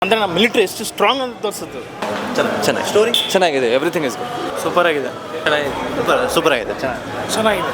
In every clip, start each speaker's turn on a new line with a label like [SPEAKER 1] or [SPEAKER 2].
[SPEAKER 1] ಅಂದರೆ ನಮ್ಮ ಮಿಲಿಟರಿ ಎಷ್ಟು ಸ್ಟ್ರಾಂಗ್ ಅಂತ ತೋರಿಸುತ್ತೆ.
[SPEAKER 2] ಚೆನ್ನಾಗಿ ಸ್ಟೋರಿ ಚೆನ್ನಾಗಿದೆ, ಎವ್ರಿಥಿಂಗ್ ಇಸ್ ಗುಡ್.
[SPEAKER 1] ಸೂಪರ್ ಆಗಿದೆ,
[SPEAKER 2] ಸೂಪರ್ ಆಗಿದೆ,
[SPEAKER 1] ಚೆನ್ನಾಗಿದೆ.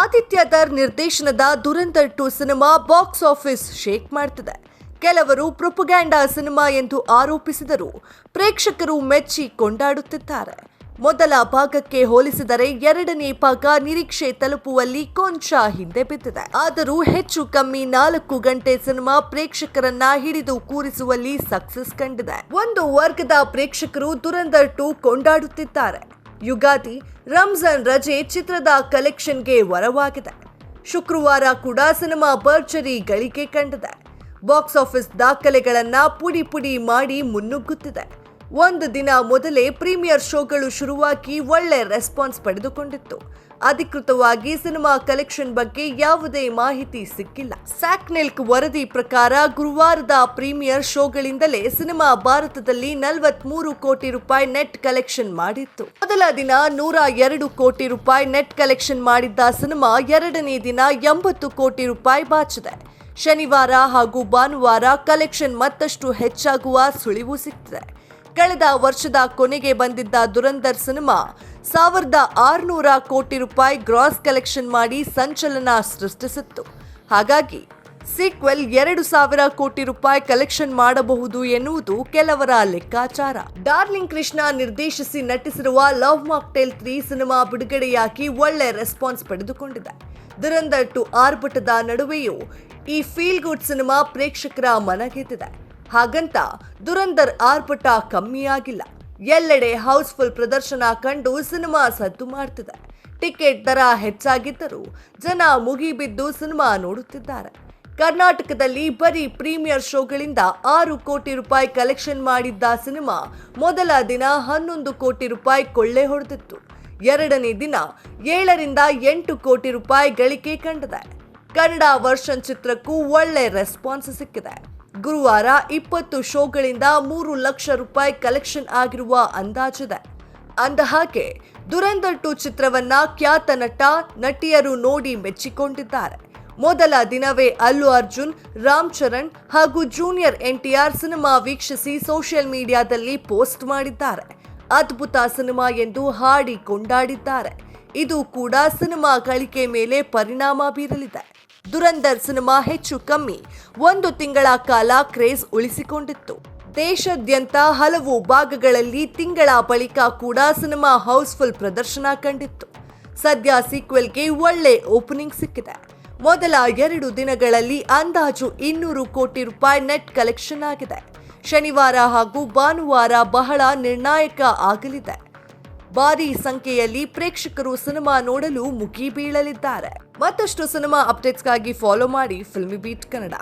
[SPEAKER 3] ಆದಿತ್ಯಧರ್ ನಿರ್ದೇಶನದ Dhurandhar 2 cinema box office shake ಮಾಡ್ತಿದೆ. ಕೆಲವರು ಪ್ರೊಪಗ್ಯಾಂಡಾ ಸಿನಿಮಾ ಎಂದು ಆರೋಪಿಸಿದರೂ ಪ್ರೇಕ್ಷಕರು ಮೆಚ್ಚಿ ಕೊಂಡಾಡುತ್ತಿದ್ದಾರೆ. ಮೊದಲ ಭಾಗಕ್ಕೆ ಹೋಲಿಸಿದರೆ ಎರಡನೇ ಭಾಗ ನಿರೀಕ್ಷೆ ತಲುಪುವಲ್ಲಿ ಕೊಂಚ ಹಿಂದೆ ಬಿದ್ದಿದೆ. ಆದರೂ ಹೆಚ್ಚು ಕಮ್ಮಿ 4 ಗಂಟೆ ಸಿನಿಮಾ ಪ್ರೇಕ್ಷಕರನ್ನ ಹಿಡಿದು ಕೂರಿಸುವಲ್ಲಿ ಸಕ್ಸಸ್ ಕಂಡಿದೆ. ಒಂದು ವರ್ಗದ ಪ್ರೇಕ್ಷಕರು ದುರಂಧರ್ 2 ಕೊಂಡಾಡುತ್ತಿದ್ದಾರೆ. ಯುಗಾದಿ, ರಂಜಾನ್ ರಜೆ ಚಿತ್ರದ ಕಲೆಕ್ಷನ್ಗೆ ವರವಾಗಿದೆ. ಶುಕ್ರವಾರ ಕೂಡ ಸಿನಿಮಾ ಭರ್ಜರಿ ಗಳಿಕೆ ಕಂಡಿದೆ. ಬಾಕ್ಸ್ ಆಫೀಸ್ ದಾಖಲೆಗಳನ್ನ ಪುಡಿ ಪುಡಿ ಮಾಡಿ ಮುನ್ನುಗ್ಗುತ್ತಿದೆ. ಒಂದು ದಿನ ಮೊದಲೇ ಪ್ರೀಮಿಯರ್ ಶೋಗಳು ಶುರುವಾಗಿ ಒಳ್ಳೆ ರೆಸ್ಪಾನ್ಸ್ ಪಡೆದುಕೊಂಡಿತ್ತು. ಅಧಿಕೃತವಾಗಿ ಸಿನಿಮಾ ಕಲೆಕ್ಷನ್ ಬಗ್ಗೆ ಯಾವುದೇ ಮಾಹಿತಿ ಸಿಕ್ಕಿಲ್ಲ. ಸ್ಯಾಕ್ನೆಲ್ಕ್ ವರದಿ ಪ್ರಕಾರ ಗುರುವಾರದ ಪ್ರೀಮಿಯರ್ ಶೋಗಳಿಂದಲೇ ಸಿನಿಮಾ ಭಾರತದಲ್ಲಿ 43 ಕೋಟಿ ರೂಪಾಯಿ ನೆಟ್ ಕಲೆಕ್ಷನ್ ಮಾಡಿತ್ತು. ಮೊದಲ ದಿನ 102 ಕೋಟಿ ರೂಪಾಯಿ ನೆಟ್ ಕಲೆಕ್ಷನ್ ಮಾಡಿದ್ದ ಸಿನಿಮಾ ಎರಡನೇ ದಿನ 80 ಕೋಟಿ ರೂಪಾಯಿ ಬಾಚಿದೆ. ಶನಿವಾರ ಹಾಗೂ ಭಾನುವಾರ ಕಲೆಕ್ಷನ್ ಮತ್ತಷ್ಟು ಹೆಚ್ಚಾಗುವ ಸುಳಿವು ಸಿಕ್ಕಿದೆ. ಕಳೆದ ವರ್ಷದ ಕೊನೆಗೆ ಬಂದಿದ್ದ ದುರಂಧರ್ ಸಿನಿಮಾ 1600 ಕೋಟಿ ರೂಪಾಯಿ ಗ್ರಾಸ್ ಕಲೆಕ್ಷನ್ ಮಾಡಿ ಸಂಚಲನ ಸೃಷ್ಟಿಸಿತ್ತು. ಹಾಗಾಗಿ ಸೀಕ್ವೆಲ್ 2000 ಕೋಟಿ ರೂಪಾಯಿ ಕಲೆಕ್ಷನ್ ಮಾಡಬಹುದು ಎನ್ನುವುದು ಕೆಲವರ ಲೆಕ್ಕಾಚಾರ. ಡಾರ್ಲಿಂಗ್ ಕೃಷ್ಣ ನಿರ್ದೇಶಿಸಿ ನಟಿಸಿರುವ ಲವ್ ಮಾಕ್ಟೇಲ್ 3 ಸಿನಿಮಾ ಬಿಡುಗಡೆಯಾಗಿ ಒಳ್ಳೆ ರೆಸ್ಪಾನ್ಸ್ ಪಡೆದುಕೊಂಡಿದೆ. ದುರಂಧರ್ 2 ಆರ್ಭಟದ ನಡುವೆಯೂ ಈ ಫೀಲ್ ಗುಡ್ ಸಿನಿಮಾ ಪ್ರೇಕ್ಷಕರ ಮನಗೆದ್ದಿದೆ. ಹಾಗಂತ ದುರಂಧರ್ ಆರ್ಭಟ ಕಮ್ಮಿಯಾಗಿಲ್ಲ. ಎಲ್ಲೆಡೆ ಹೌಸ್ಫುಲ್ ಪ್ರದರ್ಶನ ಕಂಡು ಸಿನಿಮಾ ಸದ್ದು ಮಾಡ್ತಿದೆ. ಟಿಕೆಟ್ ದರ ಹೆಚ್ಚಾಗಿದ್ದರೂ ಜನ ಮುಗಿಬಿದ್ದು ಸಿನಿಮಾ ನೋಡುತ್ತಿದ್ದಾರೆ. ಕರ್ನಾಟಕದಲ್ಲಿ ಬರೀ ಪ್ರೀಮಿಯರ್ ಶೋಗಳಿಂದ 6 ಕೋಟಿ ರೂಪಾಯಿ ಕಲೆಕ್ಷನ್ ಮಾಡಿದ್ದ ಸಿನಿಮಾ ಮೊದಲ ದಿನ 11 ಕೋಟಿ ರೂಪಾಯಿ ಕೊಳ್ಳೆ ಹೊಡೆದಿತ್ತು. ಎರಡನೇ ದಿನ 7ರಿಂದ 8 ಕೋಟಿ ರೂಪಾಯಿ ಗಳಿಕೆ ಕಂಡಿದೆ. ಕನ್ನಡ ವರ್ಷನ್ ಚಿತ್ರಕ್ಕೂ ಒಳ್ಳೆ ರೆಸ್ಪಾನ್ಸ್ ಸಿಕ್ಕಿದೆ. ಗುರುವಾರ 20 ಶೋಗಳಿಂದ 3 ಲಕ್ಷ ರೂಪಾಯಿ ಕಲೆಕ್ಷನ್ ಆಗಿರುವ ಅಂದಾಜಿದೆ. ಅಂದಹಾಗೆ ದುರಂಧರ್ 2 ಚಿತ್ರವನ್ನ ಖ್ಯಾತ ನಟ ನಟಿಯರು ನೋಡಿ ಮೆಚ್ಚಿಕೊಂಡಿದ್ದಾರೆ. ಮೊದಲ ದಿನವೇ ಅಲ್ಲು ಅರ್ಜುನ್, ರಾಮ್ ಚರಣ್ ಹಾಗೂ ಜೂನಿಯರ್ NTR ಸಿನಿಮಾ ವೀಕ್ಷಿಸಿ ಸೋಷಿಯಲ್ ಮೀಡಿಯಾದಲ್ಲಿ ಪೋಸ್ಟ್ ಮಾಡಿದ್ದಾರೆ. ಅದ್ಭುತ ಸಿನಿಮಾ ಎಂದು ಹಾಡಿ ಕೊಂಡಾಡಿದ್ದಾರೆ. ಇದು ಕೂಡ ಸಿನಿಮಾ ಗಳಿಕೆ ಮೇಲೆ ಪರಿಣಾಮ ಬೀರಲಿದೆ. ದುರಂಧರ್ ಸಿನಿಮಾ ಹೆಚ್ಚು ಕಮ್ಮಿ 1 ತಿಂಗಳ ಕಾಲ ಕ್ರೇಜ್ ಉಳಿಸಿಕೊಂಡಿತ್ತು. ದೇಶಾದ್ಯಂತ ಹಲವು ಭಾಗಗಳಲ್ಲಿ ತಿಂಗಳ ಬಳಿಕ ಕೂಡ ಸಿನಿಮಾ ಹೌಸ್ಫುಲ್ ಪ್ರದರ್ಶನ ಕಂಡಿತ್ತು. ಸದ್ಯ ಸೀಕ್ವೆಲ್ಗೆ ಒಳ್ಳೆ ಓಪನಿಂಗ್ ಸಿಕ್ಕಿದೆ. ಮೊದಲ 2 ದಿನಗಳಲ್ಲಿ ಅಂದಾಜು 200 ಕೋಟಿ ರೂಪಾಯಿ ನೆಟ್ ಕಲೆಕ್ಷನ್ ಆಗಿದೆ. ಶನಿವಾರ ಹಾಗೂ ಭಾನುವಾರ ಬಹಳ ನಿರ್ಣಾಯಕ ಆಗಲಿದೆ. ಭಾರೀ ಸಂಖ್ಯೆಯಲ್ಲಿ ಪ್ರೇಕ್ಷಕರು ಸಿನಿಮಾ ನೋಡಲು ಮುಗಿ ಬೀಳಲಿದ್ದಾರೆ. ಮತ್ತಷ್ಟು ಸಿನಿಮಾ ಅಪ್ಡೇಟ್ಸ್ಗಾಗಿ ಫಾಲೋ ಮಾಡಿ ಫಿಲ್ಮಿ ಬೀಟ್ ಕನ್ನಡ.